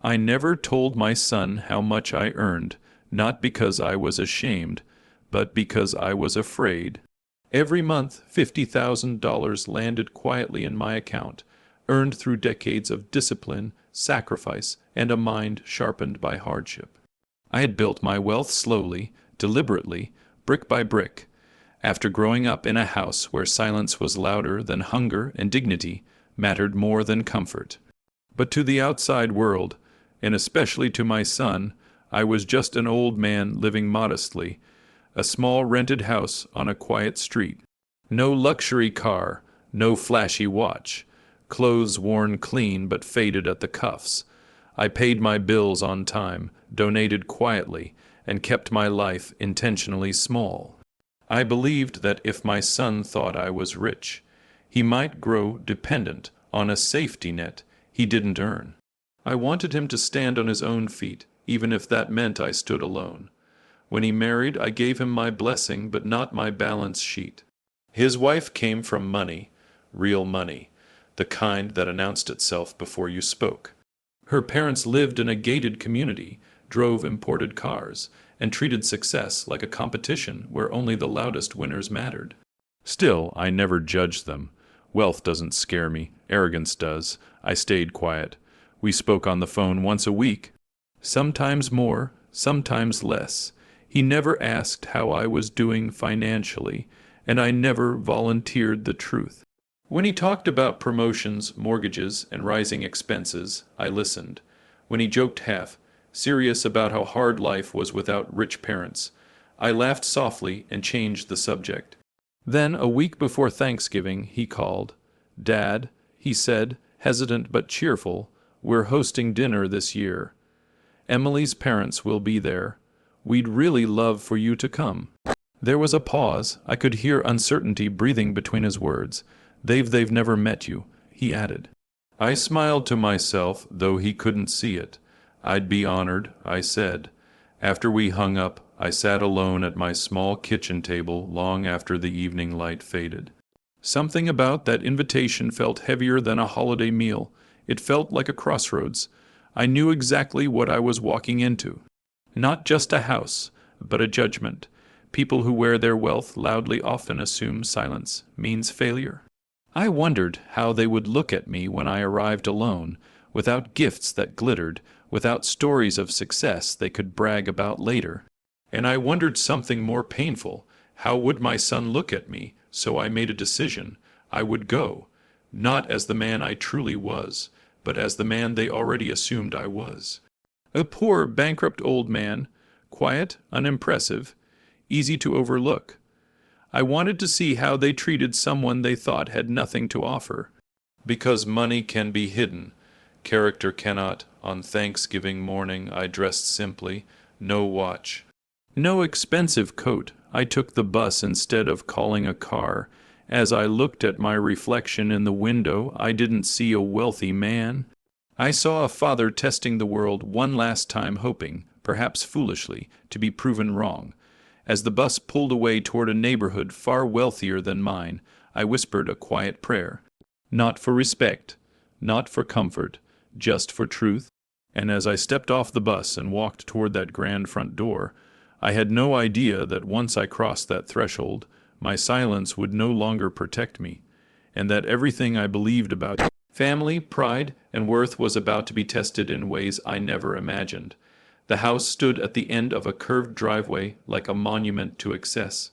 I never told my son how much I earned, not because I was ashamed, but because I was afraid. Every month, $50,000 landed quietly in my account, earned through decades of discipline, sacrifice, and a mind sharpened by hardship. I had built my wealth slowly, deliberately, brick by brick. After growing up in a house where silence was louder than hunger and dignity mattered more than comfort. But to the outside world, and especially to my son, I was just an old man living modestly, a small rented house on a quiet street. No luxury car, no flashy watch, clothes worn clean but faded at the cuffs. I paid my bills on time, donated quietly, and kept my life intentionally small. I believed that if my son thought I was rich, he might grow dependent on a safety net he didn't earn. I wanted him to stand on his own feet, even if that meant I stood alone. When he married, I gave him my blessing, but not my balance sheet. His wife came from money, real money, the kind that announced itself before you spoke. Her parents lived in a gated community, drove imported cars, and treated success like a competition where only the loudest winners mattered. Still, I never judged them. Wealth doesn't scare me, arrogance does. I stayed quiet. We spoke on the phone once a week. Sometimes more, sometimes less. He never asked how I was doing financially, and I never volunteered the truth. When he talked about promotions, mortgages, and rising expenses, I listened. When he joked half, serious about how hard life was without rich parents, I laughed softly and changed the subject. Then, a week before Thanksgiving, he called. "Dad," he said, hesitant but cheerful, "we're hosting dinner this year. Emily's parents will be there. We'd really love for you to come." There was a pause. I could hear uncertainty breathing between his words. They've never met you," he added. I smiled to myself, though he couldn't see it. "I'd be honored," I said. After we hung up, I sat alone at my small kitchen table long after the evening light faded. Something about that invitation felt heavier than a holiday meal. It felt like a crossroads. I knew exactly what I was walking into. Not just a house, but a judgment. People who wear their wealth loudly often assume silence means failure. I wondered how they would look at me when I arrived alone, without gifts that glittered, without stories of success they could brag about later. And I wondered something more painful. How would my son look at me? So I made a decision. I would go, not as the man I truly was, but as the man they already assumed I was. A poor, bankrupt old man, quiet, unimpressive, easy to overlook. I wanted to see how they treated someone they thought had nothing to offer. Because money can be hidden, character cannot. On Thanksgiving morning I dressed simply, no watch, no expensive coat. I took the bus instead of calling a car. As I looked at my reflection in the window, I didn't see a wealthy man. I saw a father testing the world one last time, hoping, perhaps foolishly, to be proven wrong. As the bus pulled away toward a neighborhood far wealthier than mine, I whispered a quiet prayer. Not for respect, not for comfort, just for truth. And as I stepped off the bus and walked toward that grand front door, I had no idea that once I crossed that threshold, my silence would no longer protect me, and that everything I believed about family, pride, and worth was about to be tested in ways I never imagined. The house stood at the end of a curved driveway like a monument to excess.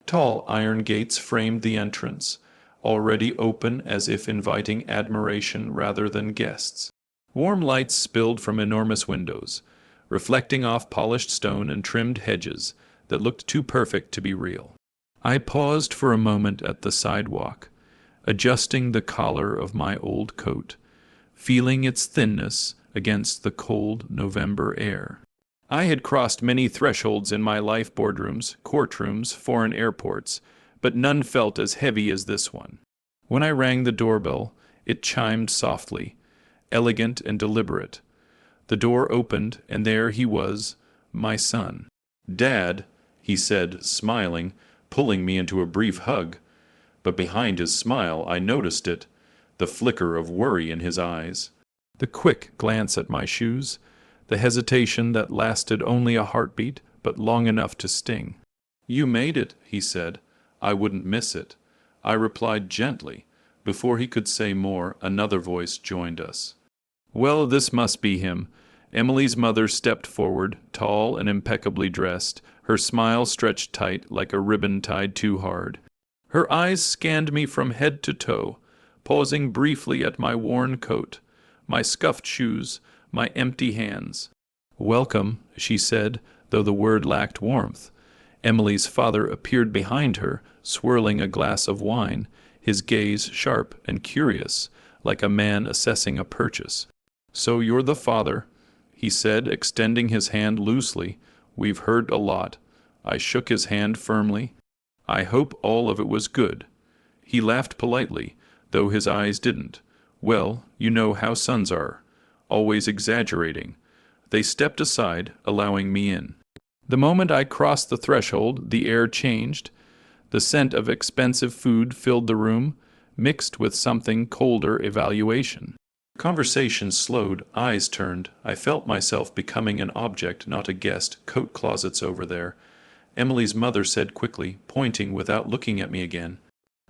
Tall iron gates framed the entrance, already open as if inviting admiration rather than guests. Warm lights spilled from enormous windows, reflecting off polished stone and trimmed hedges that looked too perfect to be real. I paused for a moment at the sidewalk, adjusting the collar of my old coat, feeling its thinness against the cold November air. I had crossed many thresholds in my life, boardrooms, courtrooms, foreign airports, but none felt as heavy as this one. When I rang the doorbell, it chimed softly, elegant and deliberate. The door opened, and there he was, my son. "Dad," he said, smiling, pulling me into a brief hug. But behind his smile I noticed it, the flicker of worry in his eyes. The quick glance at my shoes, the hesitation that lasted only a heartbeat, but long enough to sting. "You made it," he said. "I wouldn't miss it." I replied gently. Before he could say more, another voice joined us. "Well, this must be him." Emily's mother stepped forward, tall and impeccably dressed, her smile stretched tight like a ribbon tied too hard. Her eyes scanned me from head to toe, pausing briefly at my worn coat, my scuffed shoes, my empty hands. "Welcome," she said, though the word lacked warmth. Emily's father appeared behind her, swirling a glass of wine, his gaze sharp and curious, like a man assessing a purchase. "So you're the father," he said, extending his hand loosely. "We've heard a lot." I shook his hand firmly. "I hope all of it was good." He laughed politely, though his eyes didn't. "Well, you know how sons are, always exaggerating." They stepped aside, allowing me in. The moment I crossed the threshold, the air changed. The scent of expensive food filled the room, mixed with something colder evaluation. Conversation slowed, eyes turned. I felt myself becoming an object, not a guest. "Coat closets over there." Emily's mother said quickly, pointing without looking at me again.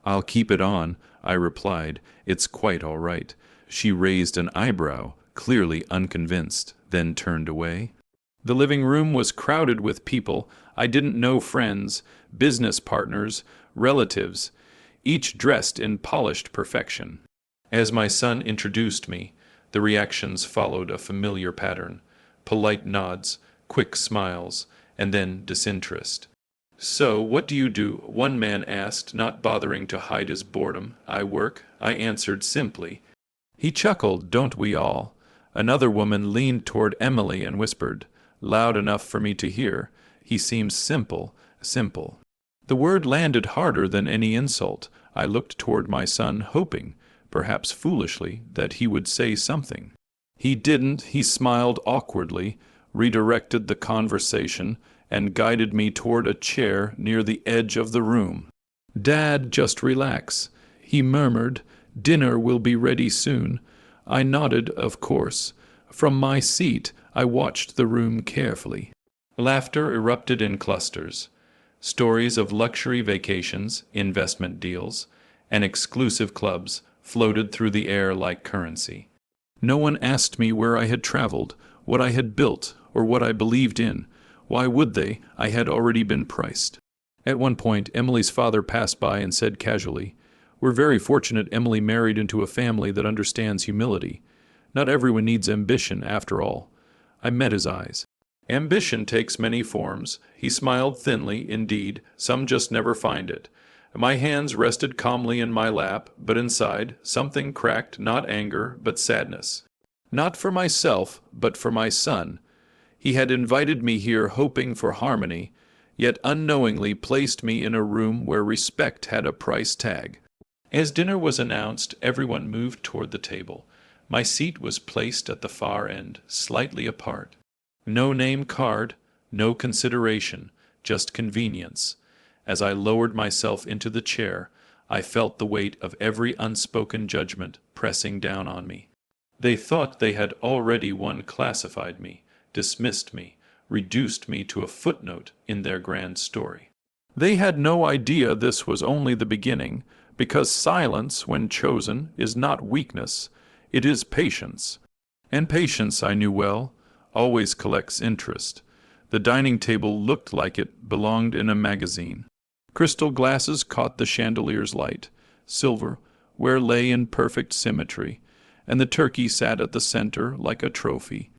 "I'll keep it on," I replied. "It's quite all right." She raised an eyebrow, clearly unconvinced, then turned away. The living room was crowded with people. I didn't know, friends, business partners, relatives, each dressed in polished perfection. As my son introduced me, the reactions followed a familiar pattern: polite nods, quick smiles, and then disinterest. "So, what do you do?" one man asked, not bothering to hide his boredom. "I work," I answered simply. He chuckled, "Don't we all?" Another woman leaned toward Emily and whispered, loud enough for me to hear, "He seems simple, simple." The word landed harder than any insult. I looked toward my son, hoping, perhaps foolishly, that he would say something. He didn't. He smiled awkwardly, redirected the conversation, and guided me toward a chair near the edge of the room. "Dad, just relax," he murmured. "Dinner will be ready soon." I nodded, of course. From my seat, I watched the room carefully. Laughter erupted in clusters. Stories of luxury vacations, investment deals, and exclusive clubs floated through the air like currency. No one asked me where I had traveled, what I had built, or what I believed in. Why would they? I had already been priced. At one point, Emily's father passed by and said casually, "We're very fortunate Emily married into a family that understands humility. Not everyone needs ambition, after all." I met his eyes. "Ambition takes many forms." He smiled thinly, indeed, "some just never find it." My hands rested calmly in my lap, but inside, something cracked, not anger, but sadness. Not for myself, but for my son. He had invited me here hoping for harmony, yet unknowingly placed me in a room where respect had a price tag. As dinner was announced, everyone moved toward the table. My seat was placed at the far end, slightly apart. No name card, no consideration, just convenience. As I lowered myself into the chair, I felt the weight of every unspoken judgment pressing down on me. They thought they had already classified me, dismissed me, reduced me to a footnote in their grand story. They had no idea this was only the beginning, because silence, when chosen, is not weakness, it is patience. And patience, I knew well, always collects interest. The dining table looked like it belonged in a magazine. Crystal glasses caught the chandelier's light, silver, where lay in perfect symmetry, and the turkey sat at the center like a trophy.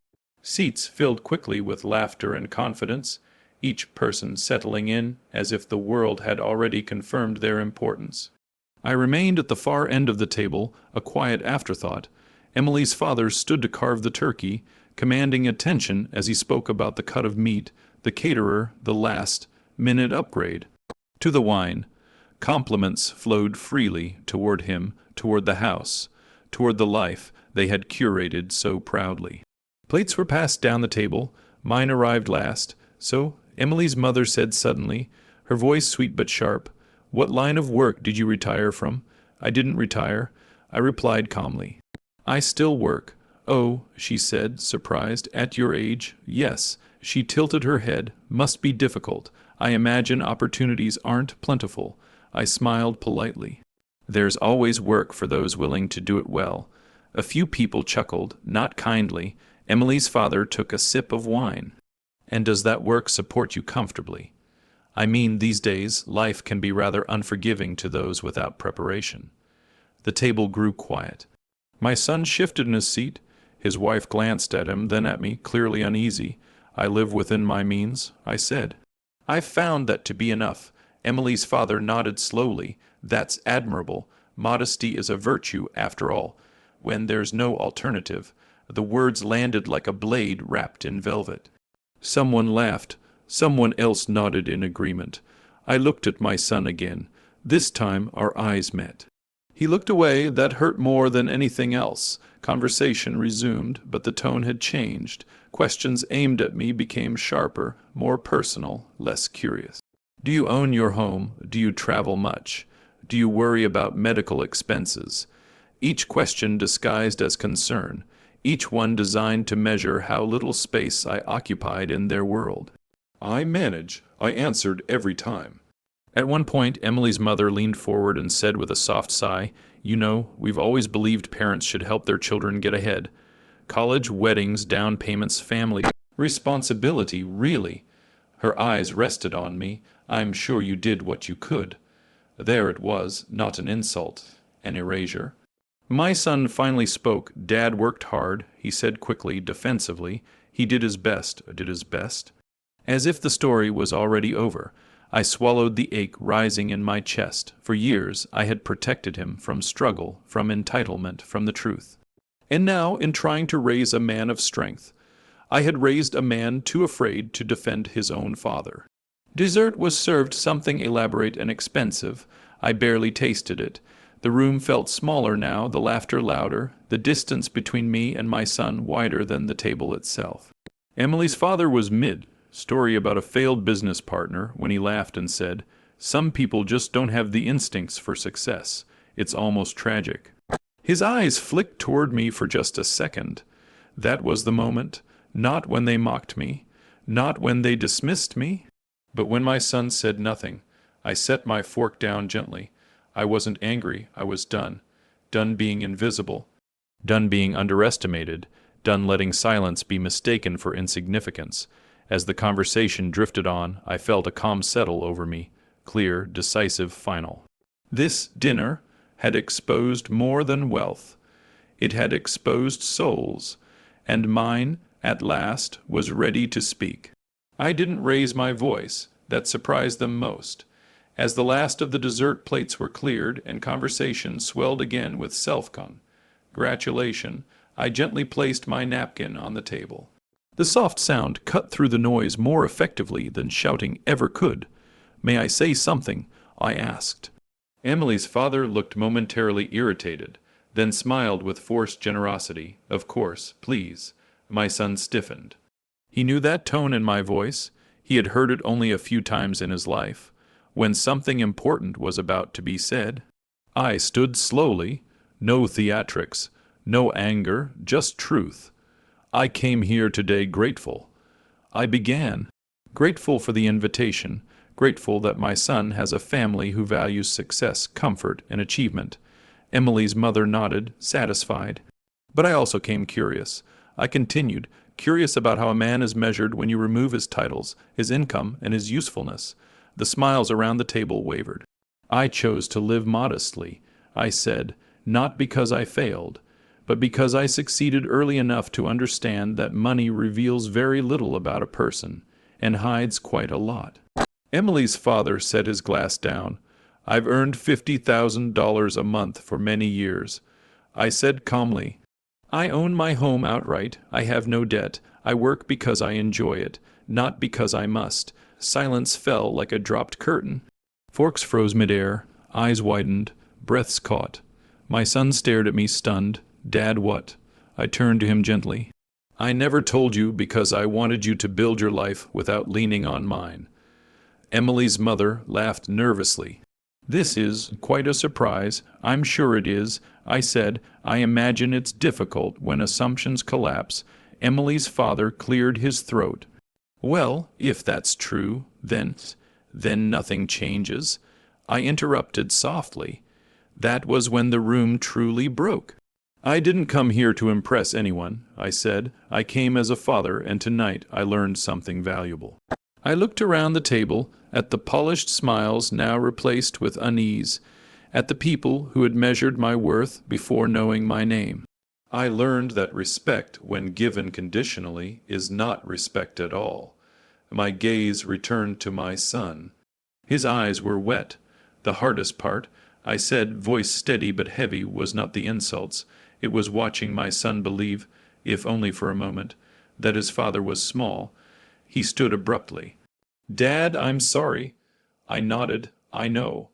Seats filled quickly with laughter and confidence, each person settling in as if the world had already confirmed their importance. I remained at the far end of the table, a quiet afterthought. Emily's father stood to carve the turkey, commanding attention as he spoke about the cut of meat, the caterer, the last-minute upgrade. To the wine, compliments flowed freely toward him, toward the house, toward the life they had curated so proudly. Plates were passed down the table. Mine arrived last. "So," Emily's mother said suddenly, her voice sweet but sharp, "what line of work did you retire from?" "I didn't retire," I replied calmly. "I still work. "Oh," she said, surprised. "At your age, yes." She tilted her head. "Must be difficult. I imagine opportunities aren't plentiful." I smiled politely. "There's always work for those willing to do it well." A few people chuckled, not kindly. Emily's father took a sip of wine. "And does that work support you comfortably? I mean, these days, life can be rather unforgiving to those without preparation." The table grew quiet. My son shifted in his seat. His wife glanced at him, then at me, clearly uneasy. "I live within my means," I said. "I've found that to be enough." Emily's father nodded slowly. "That's admirable. Modesty is a virtue, after all, when there's no alternative." The words landed like a blade wrapped in velvet. Someone laughed. Someone else nodded in agreement. I looked at my son again. This time our eyes met. He looked away. That hurt more than anything else. Conversation resumed, but the tone had changed. Questions aimed at me became sharper, more personal, less curious. "Do you own your home? Do you travel much? Do you worry about medical expenses?" Each question disguised as concern, each one designed to measure how little space I occupied in their world. "I manage," I answered every time. At one point, Emily's mother leaned forward and said with a soft sigh, "You know, we've always believed parents should help their children get ahead. College, weddings, down payments, family responsibility, really." Her eyes rested on me. "I'm sure you did what you could." There it was, not an insult, an erasure. My son finally spoke. "Dad worked hard," he said quickly, defensively. "He did his best." Did his best? As if the story was already over. I swallowed the ache rising in my chest. For years I had protected him from struggle, from entitlement, from the truth. And now, in trying to raise a man of strength, I had raised a man too afraid to defend his own father. Dessert was served, something elaborate and expensive. I barely tasted it. The room felt smaller now, the laughter louder, the distance between me and my son wider than the table itself. Emily's father was mid. Story about a failed business partner, when he laughed and said, "Some people just don't have the instincts for success. It's almost tragic." His eyes flicked toward me for just a second. That was the moment. Not when they mocked me, not when they dismissed me, but when my son said nothing. I set my fork down gently. I wasn't angry. I was done. Done being invisible. Done being underestimated. Done letting silence be mistaken for insignificance. As the conversation drifted on, I felt a calm settle over me, clear, decisive, final. This dinner had exposed more than wealth. It had exposed souls, and mine, at last, was ready to speak. I didn't raise my voice. That surprised them most. As the last of the dessert plates were cleared and conversation swelled again with self-congratulation, I gently placed my napkin on the table. The soft sound cut through the noise more effectively than shouting ever could. "May I say something?" I asked. Emily's father looked momentarily irritated, then smiled with forced generosity. "Of course, please." My son stiffened. He knew that tone in my voice. He had heard it only a few times in his life. When something important was about to be said, I stood slowly. No theatrics, no anger, just truth. "I came here today grateful." I began. Grateful for the invitation, grateful that my son has a family who values success, comfort, and achievement. Emily's mother nodded, satisfied. But I also came curious. I continued, curious about how a man is measured when you remove his titles, his income, and his usefulness. The smiles around the table wavered. "I chose to live modestly," I said, "not because I failed, but because I succeeded early enough to understand that money reveals very little about a person, and hides quite a lot." Emily's father set his glass down. "I've earned $50,000 a month for many years." I said calmly, "I own my home outright. I have no debt. I work because I enjoy it, not because I must." Silence fell like a dropped curtain. Forks froze midair, eyes widened, breaths caught. My son stared at me stunned. "Dad, what?" I turned to him gently. "I never told you because I wanted you to build your life without leaning on mine." Emily's mother laughed nervously. "This is quite a surprise. I'm sure it is," I said. "I imagine it's difficult when assumptions collapse." Emily's father cleared his throat. "Well, if that's true, then nothing changes." I interrupted softly. That was when the room truly broke. "I didn't come here to impress anyone," I said. "I came as a father, and tonight I learned something valuable." I looked around the table, at the polished smiles now replaced with unease, at the people who had measured my worth before knowing my name. I learned that respect, when given conditionally, is not respect at all. My gaze returned to my son. His eyes were wet. The hardest part, I said, voice steady but heavy, was not the insults. It was watching my son believe, if only for a moment, that his father was small. He stood abruptly. "Dad, I'm sorry." I nodded. "I know.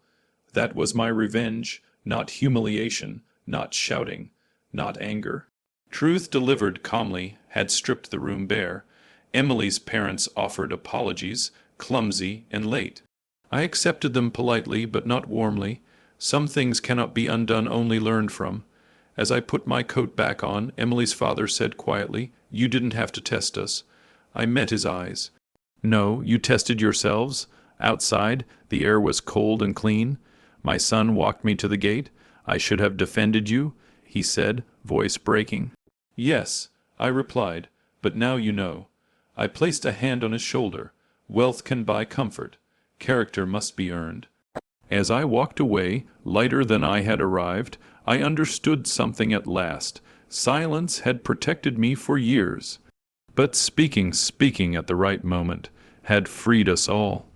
That was my revenge, not humiliation, not shouting, not anger." Truth delivered calmly had stripped the room bare. Emily's parents offered apologies, clumsy and late. I accepted them politely, but not warmly. Some things cannot be undone, only learned from. As I put my coat back on, Emily's father said quietly, "You didn't have to test us." I met his eyes. "No, you tested yourselves. Outside, the air was cold and clean. My son walked me to the gate. I should have defended you," he said, voice breaking. "Yes," I replied, "but now you know." I placed a hand on his shoulder. "Wealth can buy comfort. Character must be earned." As I walked away, lighter than I had arrived, I understood something at last. Silence had protected me for years. But speaking at the right moment, had freed us all.